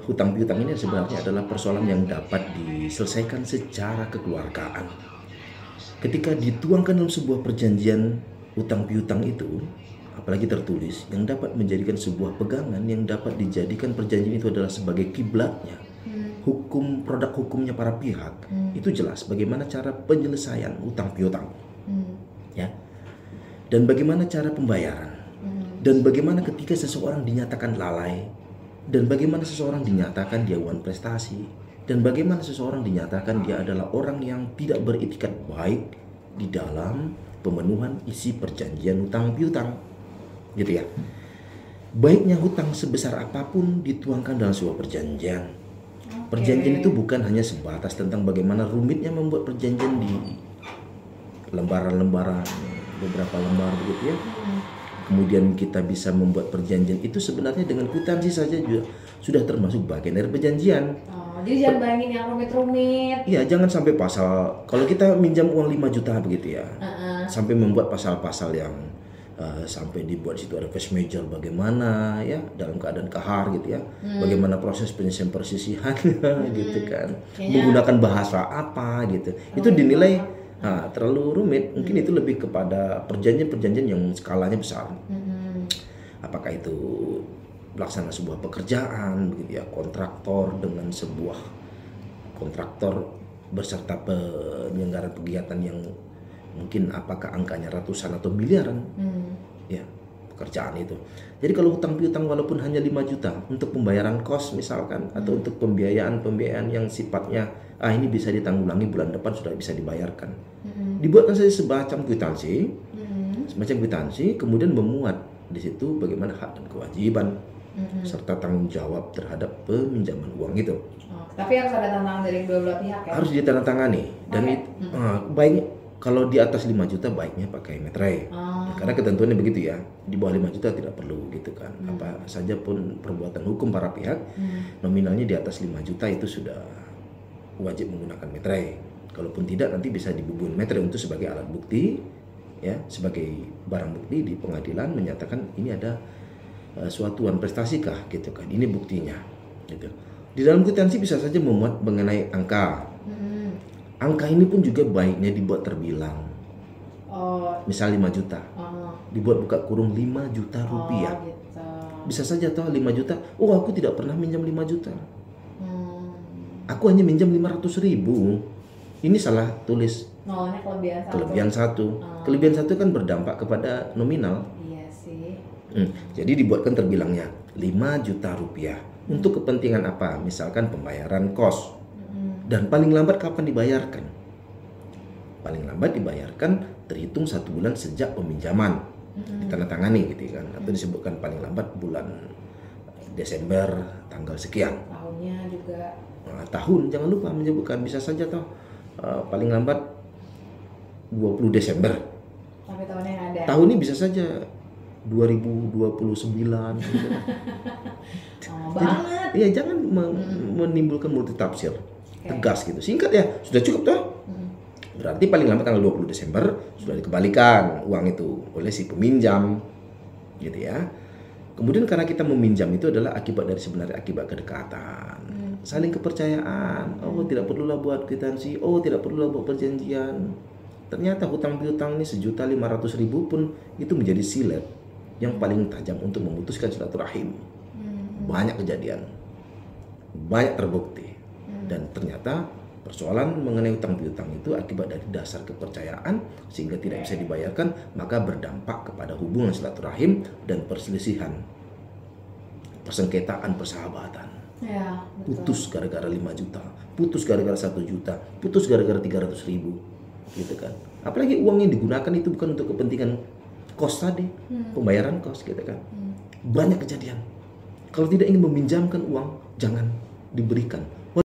hutang piutang ini sebenarnya adalah persoalan yang dapat diselesaikan secara kekeluargaan. Ketika dituangkan dalam sebuah perjanjian hutang piutang itu, apalagi tertulis, yang dapat menjadikan sebuah pegangan yang dapat dijadikan perjanjian itu adalah sebagai kiblatnya. Hukum, produk hukumnya para pihak itu jelas bagaimana cara penyelesaian hutang piutang, ya, dan bagaimana cara pembayaran, dan bagaimana ketika seseorang dinyatakan lalai, dan bagaimana seseorang dinyatakan dia wan prestasi, dan bagaimana seseorang dinyatakan dia adalah orang yang tidak beretikat baik di dalam pemenuhan isi perjanjian hutang piutang, gitu ya. Baiknya hutang sebesar apapun dituangkan dalam sebuah perjanjian. Perjanjian itu bukan hanya sebatas tentang bagaimana rumitnya membuat perjanjian di lembaran-lembaran, beberapa lembar begitu ya. Kemudian kita bisa membuat perjanjian itu sebenarnya dengan kwitansi saja juga sudah termasuk bagian dari perjanjian. Jadi jangan bayangin yang rumit-rumit. Iya, jangan sampai pasal, kalau kita minjam uang 5 juta begitu ya, sampai membuat pasal-pasal yang sampai dibuat situ ada cash major bagaimana ya dalam keadaan kahar gitu ya, bagaimana proses penyelesaian persisihan gitu kan, menggunakan bahasa apa gitu, itu dinilai terlalu rumit. Mungkin itu lebih kepada perjanjian-perjanjian yang skalanya besar. Apakah itu pelaksana sebuah pekerjaan begitu ya, kontraktor dengan sebuah kontraktor beserta penyelenggaraan kegiatan yang mungkin apakah angkanya ratusan atau miliaran ya pekerjaan itu. Jadi kalau hutang piutang walaupun hanya 5 juta untuk pembayaran kos misalkan, atau untuk pembiayaan yang sifatnya ini bisa ditanggulangi bulan depan sudah bisa dibayarkan, dibuatkan saja semacam kwitansi, kemudian memuat di situ bagaimana hak dan kewajiban serta tanggung jawab terhadap peminjaman uang itu. Tapi harus ada tantangan dari kedua belah pihak ya? Harus ditandatangani. Dan baiknya kalau di atas 5 juta baiknya pakai metre. Karena ketentuannya begitu ya. Di bawah 5 juta tidak perlu gitu kan. Apa saja pun perbuatan hukum para pihak nominalnya di atas 5 juta itu sudah wajib menggunakan metre. Kalaupun tidak nanti bisa dibubun metre untuk sebagai alat bukti ya, sebagai barang bukti di pengadilan menyatakan ini ada suatu prestasi kah gitu kan. Ini buktinya gitu. Di dalam kwitansi bisa saja memuat mengenai angka. Angka ini pun juga baiknya dibuat terbilang. Misal 5 juta. Dibuat buka kurung 5 juta rupiah. Gitu. Bisa saja toh 5 juta. Oh, aku tidak pernah minjam 5 juta. Aku hanya minjam 500.000. Ini salah tulis. Nolnya kelebihan satu. Kelebihan satu kan berdampak kepada nominal. Iya sih. Jadi dibuatkan terbilangnya 5 juta rupiah. Untuk kepentingan apa? Misalkan pembayaran kos. Dan paling lambat kapan dibayarkan? Paling lambat dibayarkan terhitung 1 bulan sejak peminjaman ditandatangani gitu kan, atau disebutkan paling lambat bulan Desember tanggal sekian. Tahunnya juga. Tahun jangan lupa menyebutkan, bisa saja toh paling lambat 20 Desember. Sampai tahunnya yang ada. Tahun ini bisa saja 2029 gitu. Banget. Iya, jangan menimbulkan multitafsir. Tegas gitu, singkat ya, sudah cukup toh. Berarti paling lambat tanggal 20 Desember sudah dikembalikan uang itu oleh si peminjam gitu ya. Kemudian karena kita meminjam itu adalah akibat dari sebenarnya akibat kedekatan, saling kepercayaan. Oh, tidak perlulah buat kwitansi, oh tidak perlulah buat perjanjian. Ternyata hutang piutang ini 1.500.000 pun itu menjadi silet yang paling tajam untuk memutuskan silaturahim. Banyak kejadian, banyak terbukti. Dan ternyata persoalan mengenai hutang piutang itu akibat dari dasar kepercayaan sehingga tidak bisa dibayarkan, maka berdampak kepada hubungan silaturahim dan perselisihan, persengketaan persahabatan. Ya, betul. Putus gara-gara 5 juta, putus gara-gara 1 juta, putus gara-gara 300.000 gitu kan. Apalagi uang yang digunakan itu bukan untuk kepentingan kos tadi, pembayaran kos gitu kan. Banyak kejadian. Kalau tidak ingin meminjamkan uang, jangan diberikan.